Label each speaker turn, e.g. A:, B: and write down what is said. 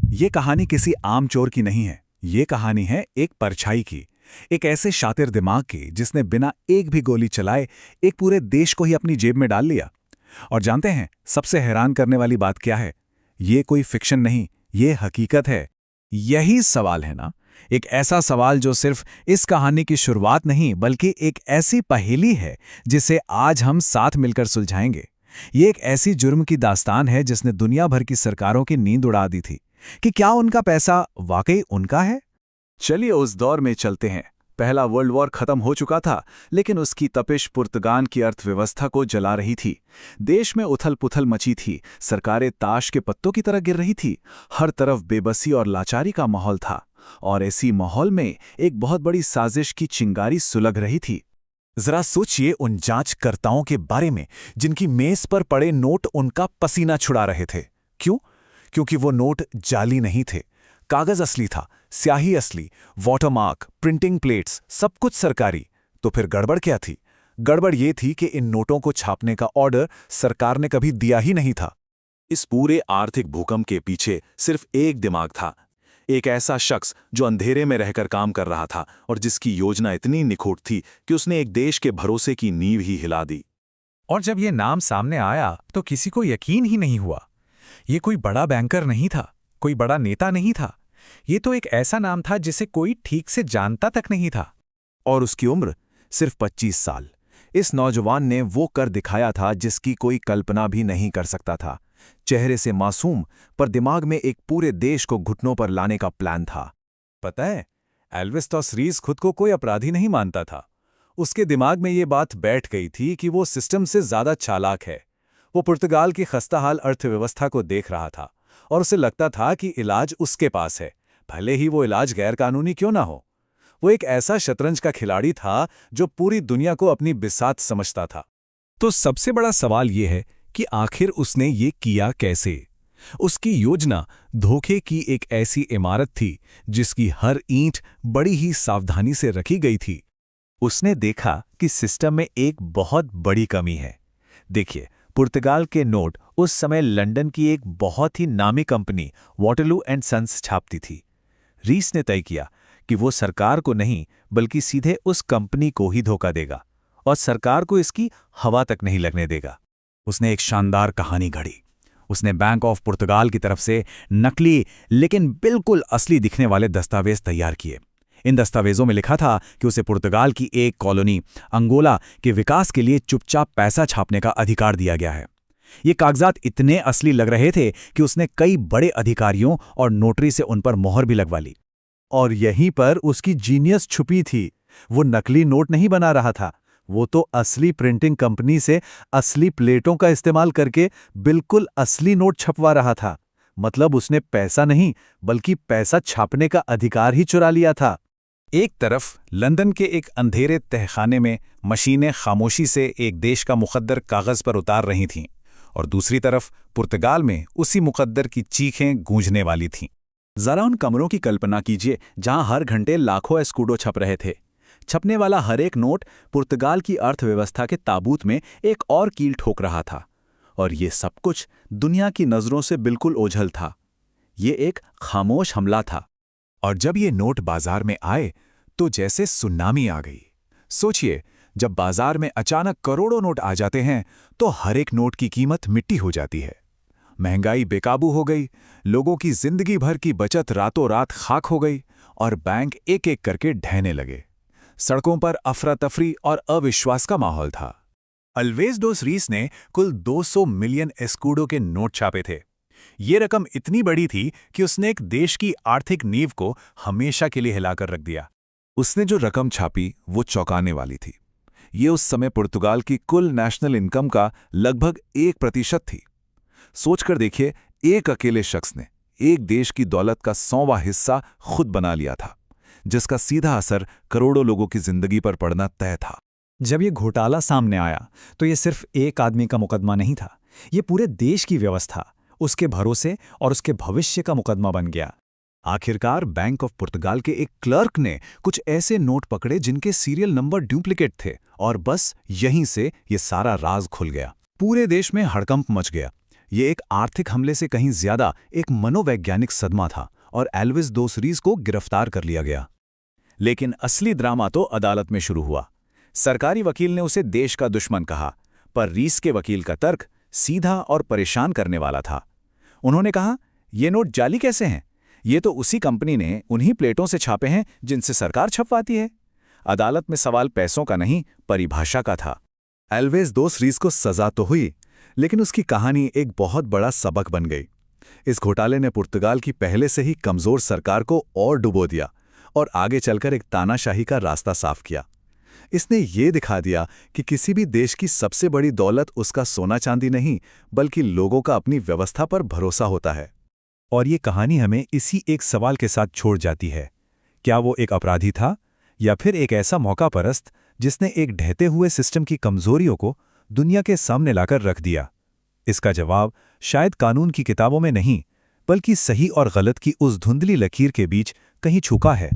A: ये कहानी किसी आम चोर की नहीं है। ये कहानी है एक परछाई की। एक ऐसे शातिर दिमाग की जिसने बिना एक भी गोली चलाए एक पूरे देश को ही अपनी जेब में डाल लिया। और जानते हैं सबसे हैरान करने वाली बात क्या है? ये कोई फिक्शन नहीं, ये हकीकत है। यही सवाल है ना, एक ऐसा सवाल जो सिर्फ इस कहानी की शुरुआत नहीं बल्कि एक ऐसी पहेली है जिसे आज हम साथ मिलकर सुलझाएंगे। ये एक ऐसी जुर्म की दास्तान है जिसने दुनिया भर की सरकारों की नींद उड़ा दी थी कि क्या उनका पैसा वाकई उनका है। चलिए उस दौर में चलते हैं। पहला वर्ल्ड वॉर खत्म हो चुका था, लेकिन उसकी तपिश पुर्तगाल की अर्थव्यवस्था को जला रही थी। देश में उथल-पुथल मची थी, सरकारें ताश के पत्तों की तरह गिर रही थी। हर तरफ बेबसी और लाचारी का माहौल था। और ऐसी माहौल में एक बहुत बड़ी साजिश की चिंगारी सुलग रही थी। जरा सोचिए उन जांचकर्ताओं के बारे में जिनकी मेज पर पड़े नोट उनका पसीना छुड़ा रहे थे। क्यों? क्योंकि वो नोट जाली नहीं थे। कागज असली था, स्याही असली, वाटरमार्क, प्रिंटिंग प्लेट्स, सब कुछ सरकारी। तो फिर गड़बड़ क्या थी? गड़बड़ ये थी कि इन नोटों को छापने का ऑर्डर सरकार ने कभी दिया ही नहीं था। इस पूरे आर्थिक भूकंप के पीछे सिर्फ एक दिमाग था, एक ऐसा शख्स जो अंधेरे में रहकर काम कर रहा था और जिसकी योजना इतनी निखुट थी कि उसने एक देश के भरोसे की नींव ही हिला दी।
B: और जब ये नाम सामने आया तो किसी को यकीन ही नहीं हुआ। ये कोई बड़ा बैंकर नहीं था, कोई बड़ा नेता नहीं था। ये तो एक ऐसा नाम था जिसे कोई ठीक से जानता तक नहीं था।
A: और उसकी उम्र सिर्फ 25 साल। इस नौजवान ने वो कर दिखाया था जिसकी कोई कल्पना भी नहीं कर सकता था। चेहरे से मासूम, पर दिमाग में एक पूरे देश को घुटनों पर लाने का प्लान था। पता है, एल्विस टॉसरीज खुद को कोई अपराधी नहीं मानता था। उसके दिमाग में ये बात बैठ गई थी कि वो सिस्टम से ज्यादा चालाक है। वो पुर्तगाल की खस्ताहाल अर्थव्यवस्था को देख रहा था और उसे लगता था कि इलाज उसके पास है, भले ही वो इलाज गैरकानूनी क्यों ना हो। वो एक ऐसा शतरंज का खिलाड़ी था जो पूरी दुनिया को अपनी बिसात समझता था। तो सबसे बड़ा सवाल ये है कि आखिर उसने ये किया कैसे? उसकी योजना धोखे की एक ऐसी इमारत थी जिसकी हर ईंट बड़ी ही सावधानी से रखी गई थी। उसने देखा कि सिस्टम में एक बहुत बड़ी कमी है। देखिए, पुर्तगाल के नोट उस समय लंदन की एक बहुत ही नामी कंपनी वाटरलू एंड सन्स छापती थी। रीस ने तय किया कि वो सरकार को नहीं बल्कि सीधे उस कंपनी को ही धोखा देगा और सरकार को इसकी हवा तक नहीं लगने देगा। उसने एक शानदार कहानी घड़ी। उसने बैंक ऑफ पुर्तगाल की तरफ से नकली लेकिन बिल्कुल असली दिखने वाले दस्तावेज तैयार किए। इन दस्तावेजों में लिखा था कि उसे पुर्तगाल की एक कॉलोनी अंगोला के विकास के लिए चुपचाप पैसा छापने का अधिकार दिया गया है। ये कागजात इतने असली लग रहे थे कि उसने कई बड़े अधिकारियों और नोटरी से उन पर मोहर भी लगवा ली। और यहीं पर उसकी जीनियस छुपी थी। वो नकली नोट नहीं बना रहा था, वो तो असली प्रिंटिंग कंपनी से असली प्लेटों का इस्तेमाल करके बिल्कुल असली नोट छपवा रहा था। मतलब उसने पैसा नहीं बल्कि पैसा छापने का अधिकार ही चुरा लिया था। एक तरफ लंदन के एक अंधेरे तहखाने में मशीनें खामोशी से एक देश का मुकद्दर कागज पर उतार रही थीं, और दूसरी तरफ पुर्तगाल में उसी मुकद्दर की चीखें गूंजने वाली थीं। जरा उन कमरों की कल्पना कीजिए जहां हर घंटे लाखों एस्कूडो छप रहे थे। छपने वाला हर एक नोट पुर्तगाल की अर्थव्यवस्था के ताबूत में एक और कील ठोक रहा था। और ये सब कुछ दुनिया की नजरों से बिल्कुल ओझल था। ये एक खामोश हमला था। और जब ये नोट बाजार में आए तो जैसे सुनामी आ गई। सोचिए, जब बाजार में अचानक करोड़ों नोट आ जाते हैं तो हर एक नोट की कीमत मिट्टी हो जाती है। महंगाई बेकाबू हो गई, लोगों की जिंदगी भर की बचत रातों रात खाक हो गई और बैंक एक एक करके ढहने लगे। सड़कों पर अफरा तफरी और अविश्वास का माहौल था। एल्विस टॉसरीज ने कुल 200 मिलियन एस्कूडो के नोट छापे थे। ये रकम इतनी बड़ी थी कि उसने एक देश की आर्थिक नींव को हमेशा के लिए हिलाकर रख दिया। उसने जो रकम छापी वो चौंकाने वाली थी। ये उस समय पुर्तगाल की कुल नेशनल इनकम का लगभग 1% थी। सोचकर देखिए, एक अकेले शख्स ने एक देश की दौलत का 100वां हिस्सा खुद बना लिया था, जिसका सीधा असर करोड़ों लोगों की जिंदगी पर पड़ना तय था।
B: जब ये घोटाला सामने आया तो ये सिर्फ एक आदमी का मुकदमा नहीं था, ये पूरे देश की व्यवस्था, उसके भरोसे और उसके भविष्य का मुकदमा बन गया।
A: आखिरकार बैंक ऑफ पुर्तगाल के एक क्लर्क ने कुछ ऐसे नोट पकड़े जिनके सीरियल नंबर डुप्लीकेट थे, और बस यहीं से ये सारा राज खुल गया। पूरे देश में हड़कंप मच गया। ये एक आर्थिक हमले से कहीं ज्यादा एक मनोवैज्ञानिक सदमा था और एल्विस दोस रीस को गिरफ्तार कर लिया गया। लेकिन असली ड्रामा तो अदालत में शुरू हुआ। सरकारी वकील ने उसे देश का दुश्मन कहा, पर रीस के वकील का तर्क सीधा और परेशान करने वाला था। उन्होंने कहा, ये नोट जाली कैसे हैं? ये तो उसी कंपनी ने उन्हीं प्लेटों से छापे हैं जिनसे सरकार छपवाती है। अदालत में सवाल पैसों का नहीं, परिभाषा का था। एल्विस दोस रीस को सजा तो हुई, लेकिन उसकी कहानी एक बहुत बड़ा सबक बन गई। इस घोटाले ने पुर्तगाल की पहले से ही कमजोर सरकार को और डुबो दिया और आगे चलकर एक तानाशाही का रास्ता साफ किया। इसने ये दिखा दिया कि किसी भी देश की सबसे बड़ी दौलत उसका सोना चांदी नहीं, बल्कि लोगों का अपनी व्यवस्था पर भरोसा होता है।
C: और ये कहानी हमें इसी एक सवाल के साथ छोड़ जाती है, क्या वो एक अपराधी था या फिर एक ऐसा मौका परस्त जिसने एक ढहते हुए सिस्टम की कमजोरियों को दुनिया के सामने लाकर रख दिया? इसका जवाब शायद कानून की किताबों में नहीं, बल्कि सही और गलत की उस धुंधली लकीर के बीच कहीं छुपा है।